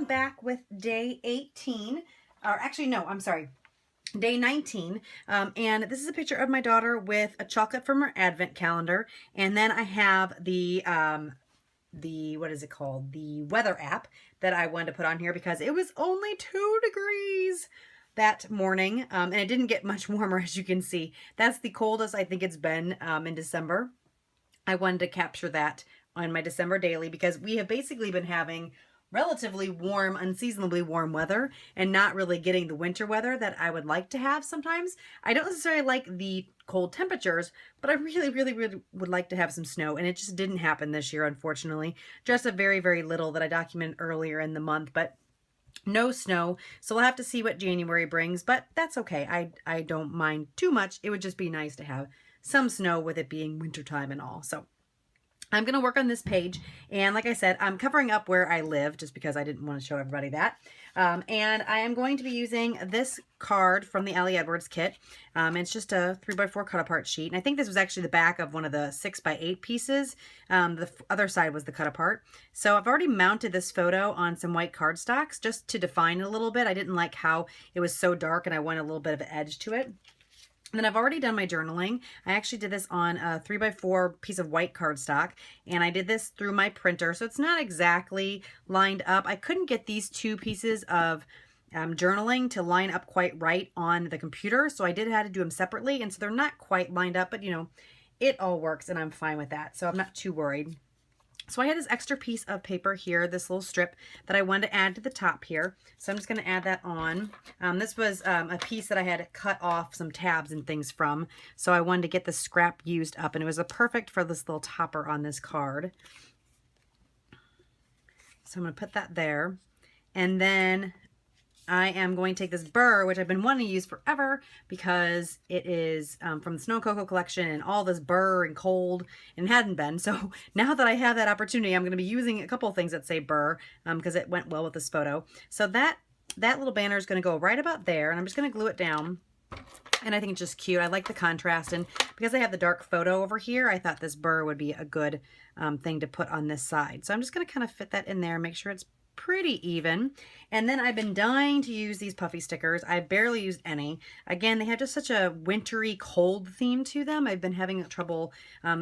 am back with day 18, or actually no, I'm sorry, day 19. And this is a picture of my daughter with a chocolate from her advent calendar. And then I have what is it called? The weather app that I wanted to put on here because it was only 2 degrees that morning. And it didn't get much warmer, as you can see. That's the coldest I think it's been in December. I wanted to capture that on my December daily because we have basically been having relatively warm, unseasonably warm weather and not really getting the winter weather that I would like to have sometimes. I don't necessarily like the cold temperatures, but I really, really, really would like to have some snow, and it just didn't happen this year, unfortunately. Just a very, very little that I documented earlier in the month, but no snow. So we'll have to see what January brings, but that's okay. I don't mind too much. It would just be nice to have some snow with it being wintertime and all. So I'm going to work on this page, and like I said, I'm covering up where I live just because I didn't want to show everybody that. And I am going to be using this card from the Ali Edwards kit. It's just a 3x4 cut apart sheet, and I think this was actually the back of one of the 6x8 pieces. The other side was the cut apart. So I've already mounted this photo on some white cardstocks just to define it a little bit. I didn't like how it was so dark, and I wanted a little bit of an edge to it. And then I've already done my journaling. I actually did this on a 3x4 piece of white cardstock, and I did this through my printer, so it's not exactly lined up. I couldn't get these 2 pieces of journaling to line up quite right on the computer, so I did have to do them separately, and so they're not quite lined up, but you know, it all works, and I'm fine with that, so I'm not too worried. So I had this extra piece of paper here, this little strip that I wanted to add to the top here. So I'm just going to add that on. This was a piece that I had cut off some tabs and things from. So I wanted to get the scrap used up, and it was perfect for this little topper on this card. So I'm going to put that there. And then I am going to take this burr, which I've been wanting to use forever because it is from the Snow Cocoa collection, and all this burr and cold, and it hadn't been. So now that I have that opportunity, I'm going to be using a couple of things that say burr because it went well with this photo. So that little banner is going to go right about there, and I'm just going to glue it down. And I think it's just cute. I like the contrast, and because I have the dark photo over here, I thought this burr would be a good thing to put on this side. So I'm just going to kind of fit that in there, make sure it's pretty even. And then I've been dying to use these puffy stickers. I barely used any. Again, they have just such a wintry cold theme to them. I've been having trouble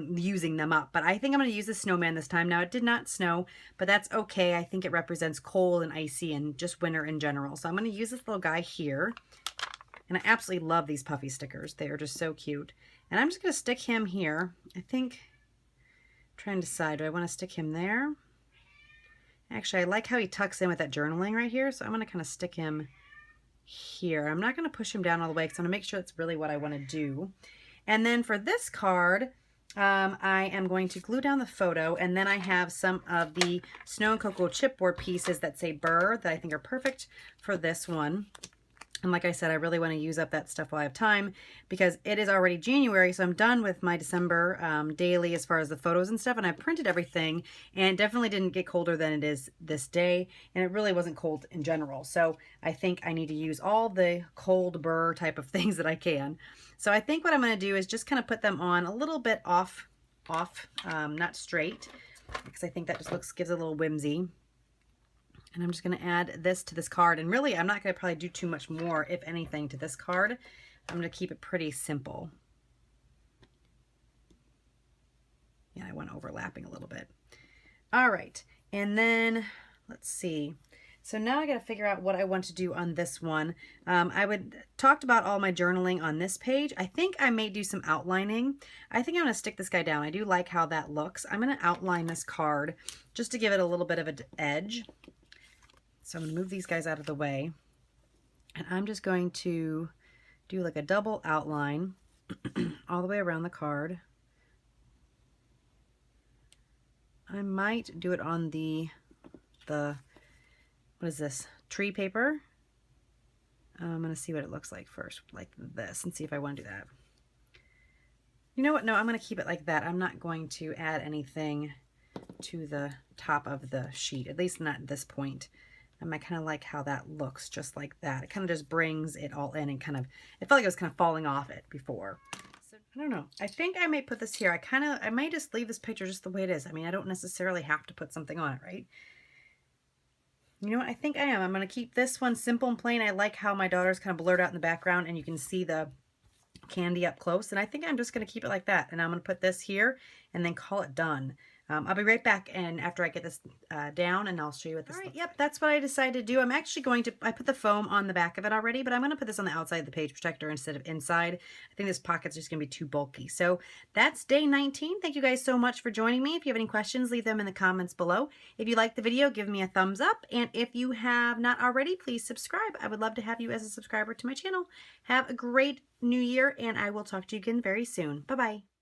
using them up, but I think I'm going to use the snowman this time. Now, it did not snow, but that's okay. I think it represents cold and icy and just winter in general. So I'm going to use this little guy here, and I absolutely love these puffy stickers. They are just so cute. And I'm just going to stick him here. I think, I'm trying to decide, do I want to stick him there? Actually, I like how he tucks in with that journaling right here, so I'm going to kind of stick him here. I'm not going to push him down all the way because I'm going to make sure that's really what I want to do. And then for this card, I am going to glue down the photo, and then I have some of the Snow and Cocoa chipboard pieces that say burr that I think are perfect for this one. And like I said, I really want to use up that stuff while I have time because it is already January, so I'm done with my December daily as far as the photos and stuff, and I printed everything, and it definitely didn't get colder than it is this day, and it really wasn't cold in general. So I think I need to use all the cold burr type of things that I can. So I think what I'm going to do is just kind of put them on a little bit off, not straight, because I think that just gives a little whimsy. And I'm just going to add this to this card. And really, I'm not going to probably do too much more, if anything, to this card. I'm going to keep it pretty simple. Yeah, I went overlapping a little bit. All right. And then, let's see. So now I got to figure out what I want to do on this one. I talked about all my journaling on this page. I think I may do some outlining. I think I'm going to stick this guy down. I do like how that looks. I'm going to outline this card just to give it a little bit of an edge. So I'm going to move these guys out of the way, and I'm just going to do like a double outline all the way around the card. I might do it on the what is this, tree paper. I'm going to see what it looks like first, like this, and see if I want to do that. You know what? No, I'm going to keep it like that. I'm not going to add anything to the top of the sheet, at least not at this point. I kind of like how that looks, just like that. It kind of just brings it all in, and kind of, it felt like it was kind of falling off it before. So I don't know. I think I may put this here. I might just leave this picture just the way it is. I mean, I don't necessarily have to put something on it, right? You know what? I think I am. I'm going to keep this one simple and plain. I like how my daughter's kind of blurred out in the background and you can see the candy up close. And I think I'm just going to keep it like that. And I'm going to put this here and then call it done. I'll be right back and after I get this down and I'll show you what this looks like. Yep, that's what I decided to do. I'm actually going to, I put the foam on the back of it already, but I'm going to put this on the outside of the page protector instead of inside. I think this pocket's just going to be too bulky. So that's day 19. Thank you guys so much for joining me. If you have any questions, leave them in the comments below. If you liked the video, give me a thumbs up. And if you have not already, please subscribe. I would love to have you as a subscriber to my channel. Have a great new year and I will talk to you again very soon. Bye-bye.